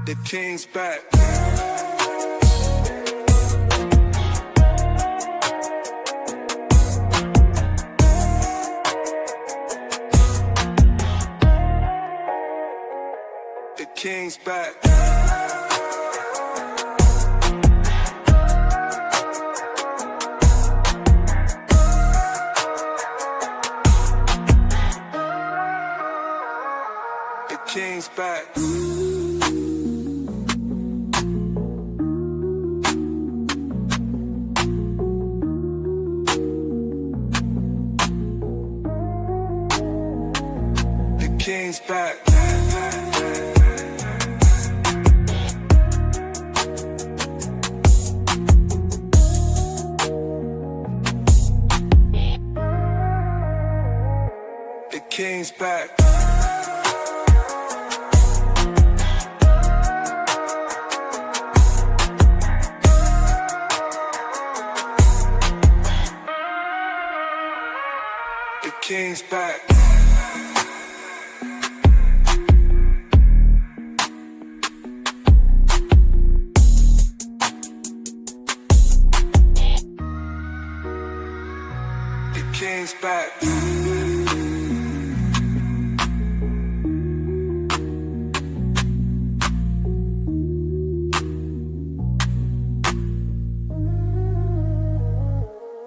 The King's back. The King's back. The King's back. The King's back. The King's back. The King's back. The King's back.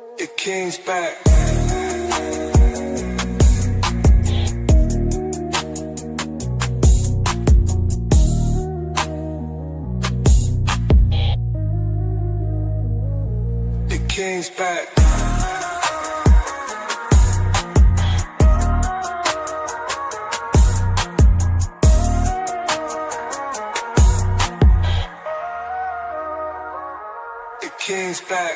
The King's back. The King's back. The King's back.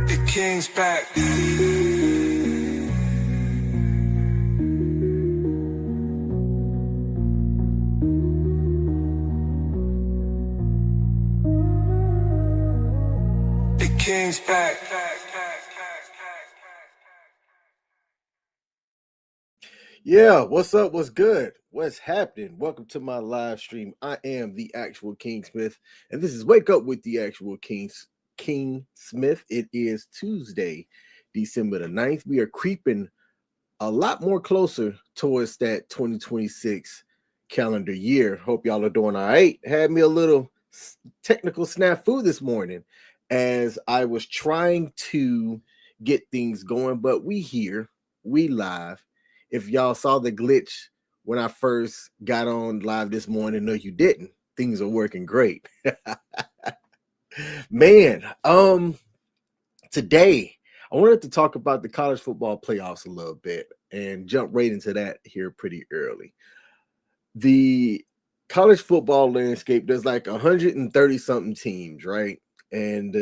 The King's back. The King's back. Yeah, what's up? What's good? What's happening? Welcome to my live stream. I am the actual King Smith, and this is Wake Up with the Actual King Smith. It is Tuesday, December the 9th. We are creeping a lot more closer towards that 2026 calendar year. Hope y'all are doing all right. Had me a little technical snafu this morning as I was trying to get things going, but we here, we live. If y'all saw the glitch when I first got on live this morning, no, you didn't. Things are working great. Man, today I wanted to talk about the college football playoffs a little bit and jump right into that here pretty early. The college football landscape, there's like 130 something teams, right? And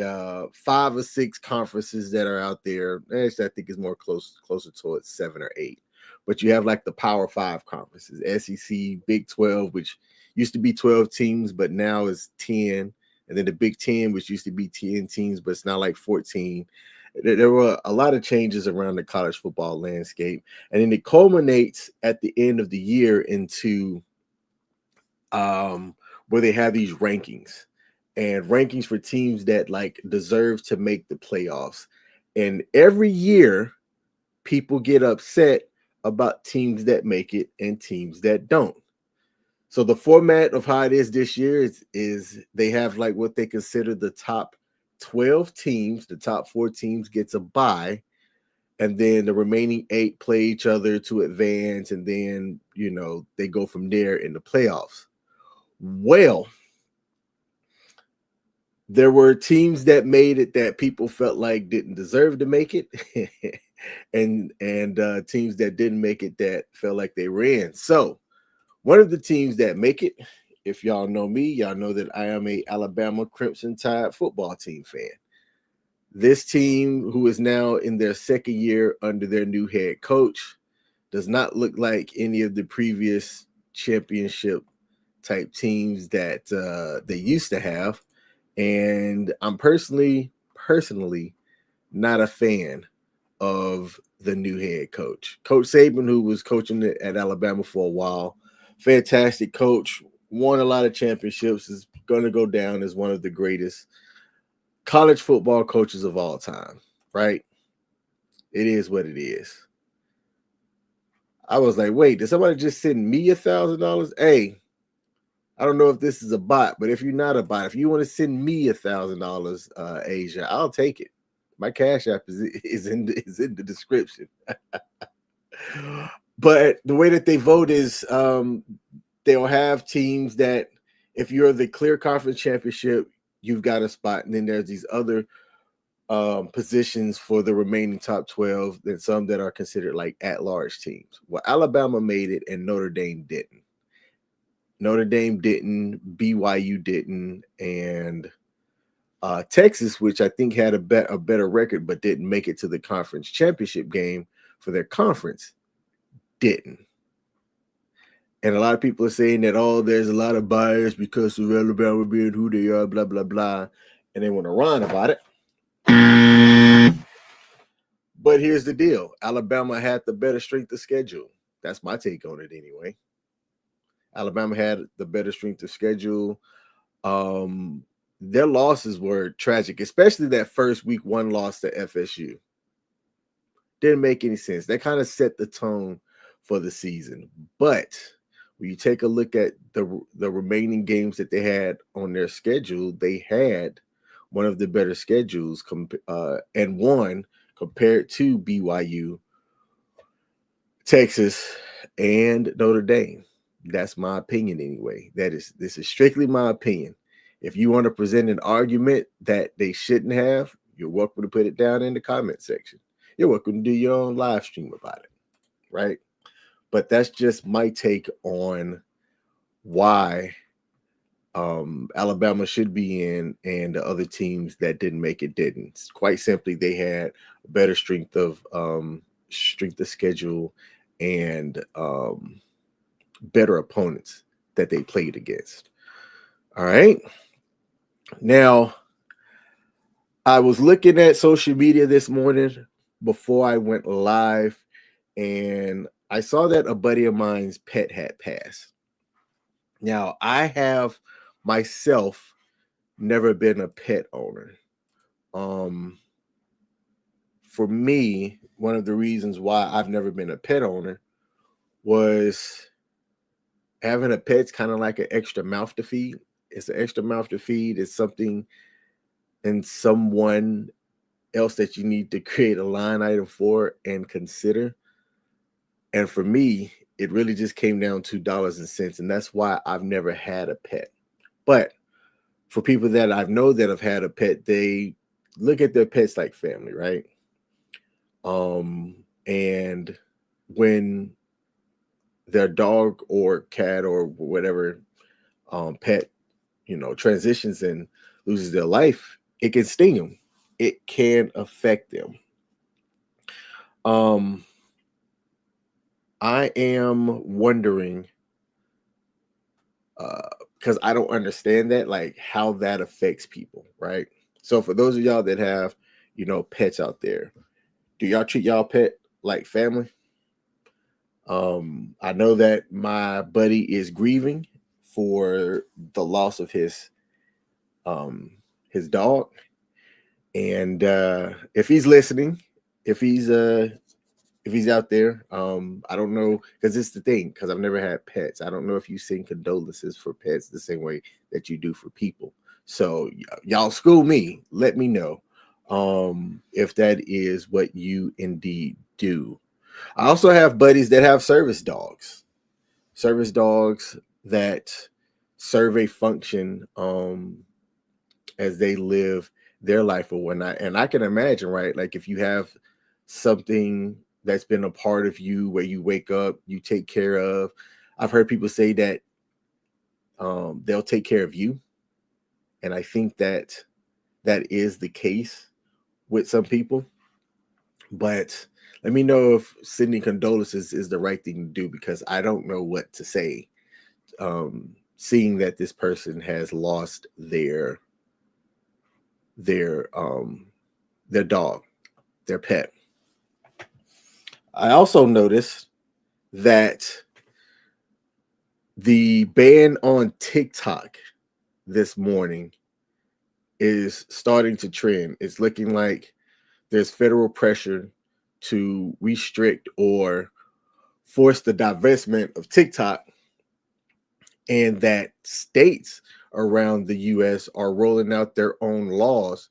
5 or 6 conferences that are out there. Actually, I think it's more closer towards 7 or 8. But you have like the Power 5 conferences, SEC, Big 12, which used to be 12 teams, but now is 10. And then the Big 10, which used to be 10 teams, but it's now like 14. There were a lot of changes around the college football landscape. And then it culminates at the end of the year into where they have these rankings. And rankings for teams that like deserve to make the playoffs. And every year, people get upset about teams that make it and teams that don't. So the format of how it is this year is they have like what they consider the top 12 teams. The top 4 teams gets a bye, and then the remaining 8 play each other to advance, and then, you know, they go from there in the playoffs. Well, there were teams that made it that people felt like didn't deserve to make it, and teams that didn't make it that felt like they were in. So one of the teams that make it, if y'all know me, y'all know that I am a Alabama Crimson Tide football team fan. This team, who is now in their second year under their new head coach, does not look like any of the previous championship type teams that they used to have. And I'm personally not a fan of the new head coach. Coach Saban, who was coaching at Alabama for a while, fantastic coach, won a lot of championships, is going to go down as one of the greatest college football coaches of all time, right? It is what it is. I was like, wait, did somebody just send me $1,000? Hey, I don't know if this is a bot, but if you're not a bot, if you want to send me $1,000, Asia, I'll take it. My Cash App is in the description. But the way that they vote is they'll have teams that if you're the clear conference championship, you've got a spot, and then there's these other positions for the remaining top 12, and some that are considered like at-large teams. Well, Alabama made it, and Notre Dame didn't. Notre Dame didn't, BYU didn't, and Texas, which I think had a better record but didn't make it to the conference championship game for their conference, didn't. And a lot of people are saying that, oh, there's a lot of bias because of Alabama being who they are, blah, blah, blah, and they want to rhyme about it. But here's the deal. Alabama had the better strength of schedule. That's my take on it anyway. Alabama had the better strength of schedule. Their losses were tragic, especially that first week 1 loss to FSU. Didn't make any sense. That kind of set the tone for the season. But when you take a look at the remaining games that they had on their schedule, they had one of the better schedules and won compared to BYU, Texas, and Notre Dame. That's my opinion anyway. This is strictly my opinion. If you want to present an argument that they shouldn't have, you're welcome to put it down in the comment section. You're welcome to do your own live stream about it, right? But that's just my take on why Alabama should be in, and the other teams that didn't make it didn't. Quite simply, they had a better strength of schedule and better opponents that they played against. All right. Now, I was looking at social media this morning before I went live, and I saw that a buddy of mine's pet had passed. Now, I have myself never been a pet owner. For me, one of the reasons why I've never been a pet owner was having a pet's kind of like an extra mouth to feed. It's an extra mouth to feed. It's something and someone else that you need to create a line item for and consider. And for me, it really just came down to dollars and cents. And that's why I've never had a pet. But for people that I know that have had a pet, they look at their pets like family, right? And when their dog or cat or whatever pet, transitions and loses their life, it can sting them. It can affect them. I am wondering, because I don't understand that, like how that affects people, right? So for those of y'all that have, pets out there, do y'all treat y'all pet like family? I know that my buddy is grieving for the loss of his dog, and if he's listening, if he's out there, I don't know, because it's the thing, because I've never had pets. I don't know if you send condolences for pets the same way that you do for people. So y'all school me. Let me know if that is what you indeed do. I also have buddies that have service dogs that serve a function as they live their life or whatnot. And I can imagine, right? Like if you have something that's been a part of you where you wake up, you take care of. I've heard people say that they'll take care of you. And I think that is the case with some people. But let me know if sending condolences is the right thing to do, because I don't know what to say. Seeing that this person has lost their their dog, their pet. I also noticed that the ban on TikTok this morning is starting to trend. It's looking like there's federal pressure to restrict or force the divestment of TikTok, and that states around the US are rolling out their own laws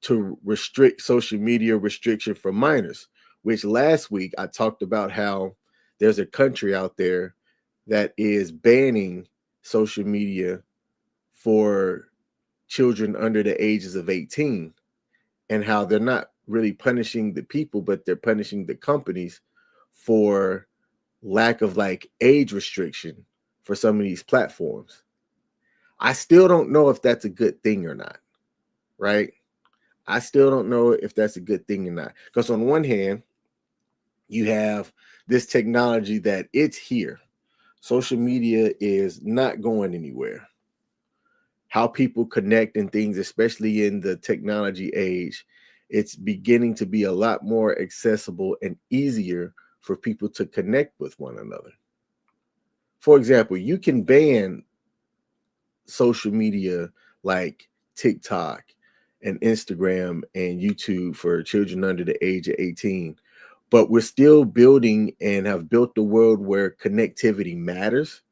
to restrict social media restriction for minors, which last week I talked about how there's a country out there that is banning social media for children under the ages of 18, and how they're not really punishing the people, but they're punishing the companies for lack of like age restriction for some of these platforms. I still don't know if that's a good thing or not, right? I still don't know if that's a good thing or not. Because on one hand, you have this technology that it's here. Social media is not going anywhere. How people connect and things, especially in the technology age, it's beginning to be a lot more accessible and easier for people to connect with one another. For example, you can ban social media like TikTok and Instagram and YouTube for children under the age of 18, but we're still building and have built a world where connectivity matters.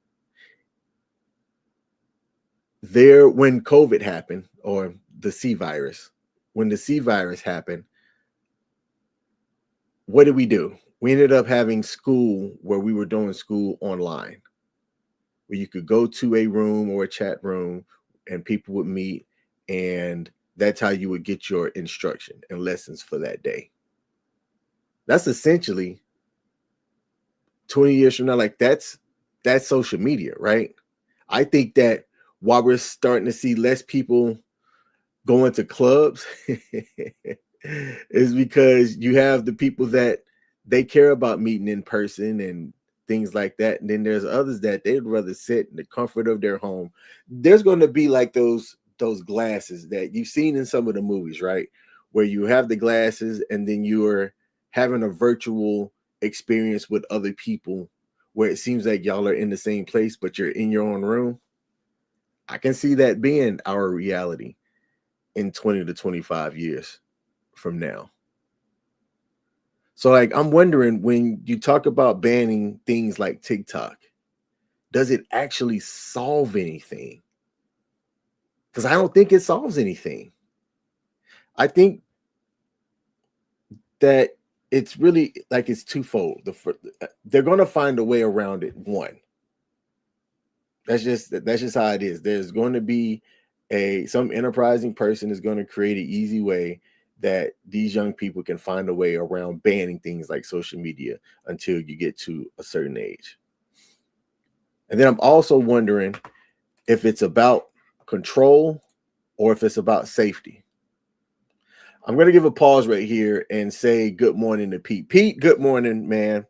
There, when COVID happened, or the C virus, when the C virus happened, what did we do? We ended up having school where we were doing school online, where you could go to a room or a chat room and people would meet, and that's how you would get your instruction and lessons for that day. That's essentially 20 years from now, like that's social media, right? I think that while we're starting to see less people going to clubs is because you have the people that they care about meeting in person and things like that. And then there's others that they'd rather sit in the comfort of their home. There's going to be like those glasses that you've seen in some of the movies, right? Where you have the glasses and then you're having a virtual experience with other people where it seems like y'all are in the same place, but you're in your own room. I can see that being our reality in 20 to 25 years from now. So like I'm wondering, when you talk about banning things like TikTok, does it actually solve anything? Because I don't think it solves anything. I think that it's really like it's twofold. They're going to find a way around it. One, that's just how it is. There's going to be some enterprising person is going to create an easy way that these young people can find a way around banning things like social media until you get to a certain age. And then I'm also wondering if it's about control or if it's about safety. I'm going to give a pause right here and say good morning to Pete. Pete, good morning, man.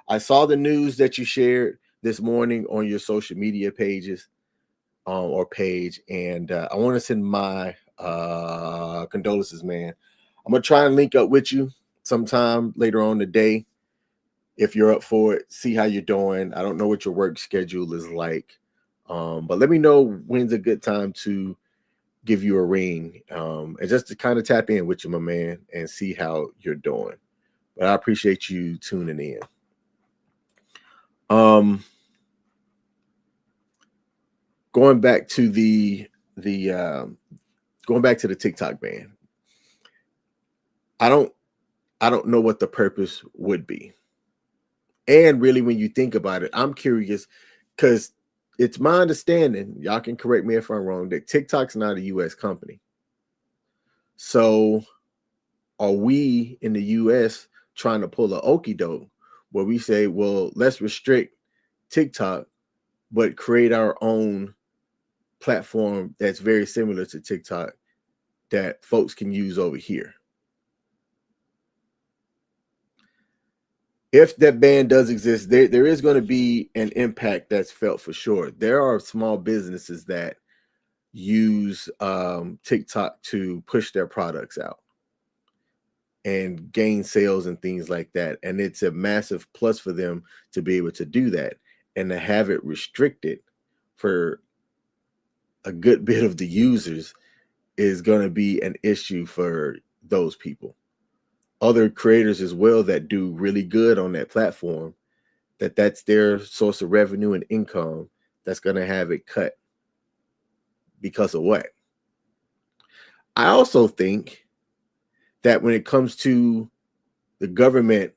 I saw the news that you shared this morning on your social media pages or page, and I want to send my condolences, man. I'm going to try and link up with you sometime later on today if you're up for it. See how you're doing. I don't know what your work schedule is like, but let me know when's a good time to give you a ring, and just to kind of tap in with you, my man, and see how you're doing. But I appreciate you tuning in. Going back to the TikTok ban. I don't know what the purpose would be. And really, when you think about it, I'm curious because it's my understanding, y'all can correct me if I'm wrong, that TikTok's not a US company. So are we in the US trying to pull a okie doke where we say, well, let's restrict TikTok, but create our own platform that's very similar to TikTok that folks can use over here? If that ban does exist, there is going to be an impact that's felt for sure. There are small businesses that use TikTok to push their products out and gain sales and things like that. And it's a massive plus for them to be able to do that, and to have it restricted for a good bit of the users is going to be an issue for those people. Other creators as well that do really good on that platform, that's their source of revenue and income, that's going to have it cut because of what? I also think that when it comes to the government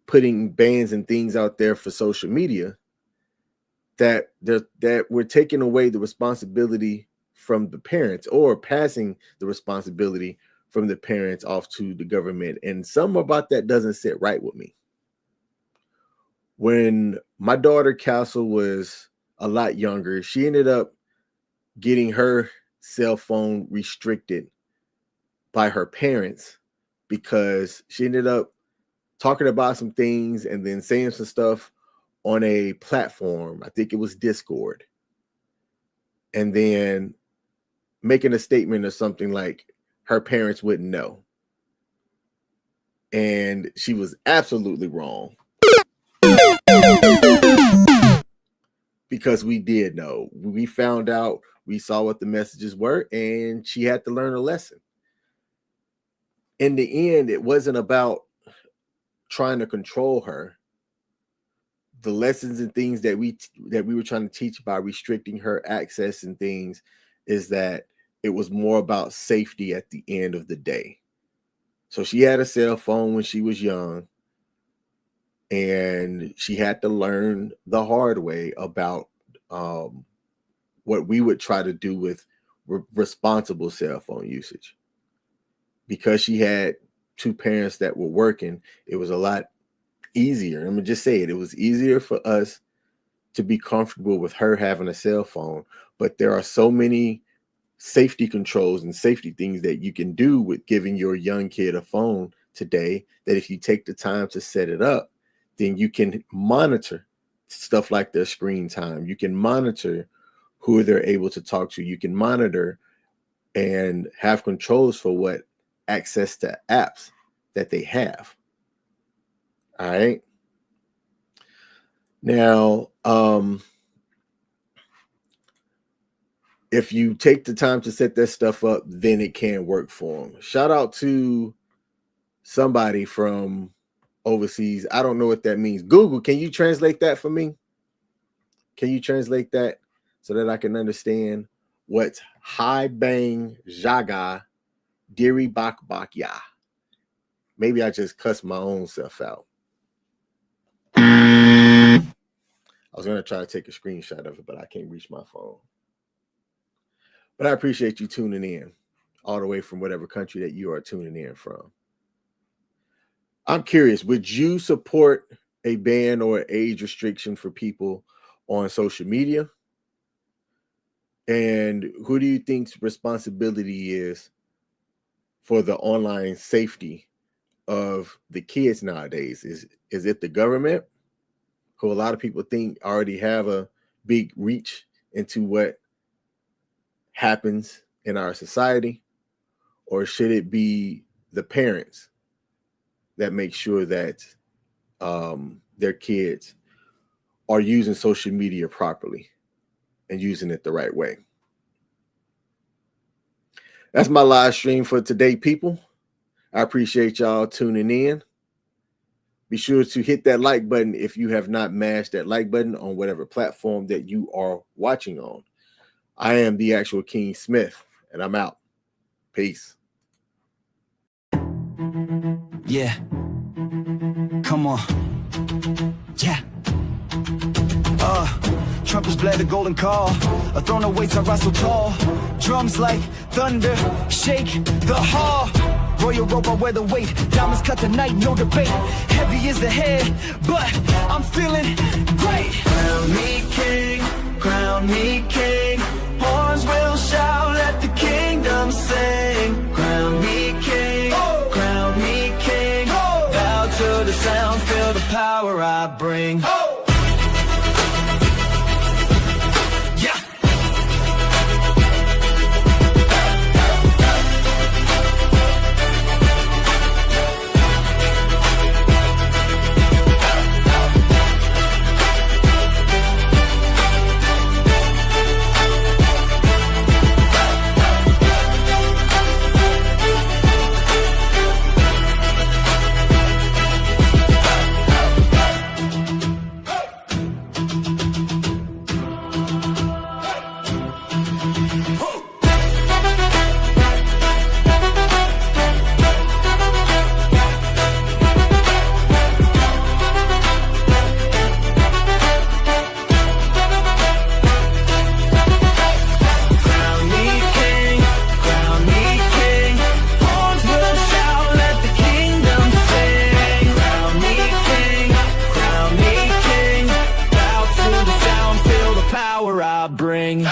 putting bans and things out there for social media, that we're taking away the responsibility from the parents, or passing the responsibility from the parents off to the government. And something about that doesn't sit right with me. When my daughter Castle was a lot younger, she ended up getting her cell phone restricted by her parents because she ended up talking about some things and then saying some stuff on a platform. I think it was Discord. And then making a statement or something like her parents wouldn't know. And she was absolutely wrong. Because we did know. We found out, we saw what the messages were, and she had to learn a lesson. In the end, it wasn't about trying to control her. The lessons and things that we were trying to teach by restricting her access and things is that it was more about safety at the end of the day. So she had a cell phone when she was young, and she had to learn the hard way about what we would try to do with responsible cell phone usage. Because she had two parents that were working, it was a lot easier. I'm gonna just say it. It was easier for us to be comfortable with her having a cell phone. But there are so many safety controls and safety things that you can do with giving your young kid a phone today, that if you take the time to set it up, then you can monitor stuff like their screen time. You can monitor who they're able to talk to. You can monitor and have controls for what access to apps that they have. All right. Now, if you take the time to set that stuff up, then it can work for them. Shout out to somebody from overseas. I don't know what that means. Google, can you translate that for me? Can you translate that so that I can understand what's high bang jaga diri bakbakya? Maybe I just cussed my own self out. I was going to try to take a screenshot of it, but I can't reach my phone. But I appreciate you tuning in all the way from whatever country that you are tuning in from. I'm curious, would you support a ban or age restriction for people on social media? And who do you think's responsibility is for the online safety of the kids nowadays? Is it the government, who a lot of people think already have a big reach into what happens in our society? Or should it be the parents that make sure that their kids are using social media properly and using it the right way? That's my live stream for today, people. I appreciate y'all tuning in. Be sure to hit that like button if you have not mashed that like button on whatever platform that you are watching on. I am the actual King Smith, and I'm out. Peace. Yeah. Come on. Yeah. Trumpets blare the golden call. A throne awaits, I rise so tall. Drums like thunder, shake the hall. Royal rope, I wear the weight. Diamonds cut the night, no debate. Heavy is the head, but I'm feeling great. Crown me king, crown me king. Horns will shout, let the kingdom sing. Crown me king, crown me king. Bow to the sound, feel the power I bring. power I bring.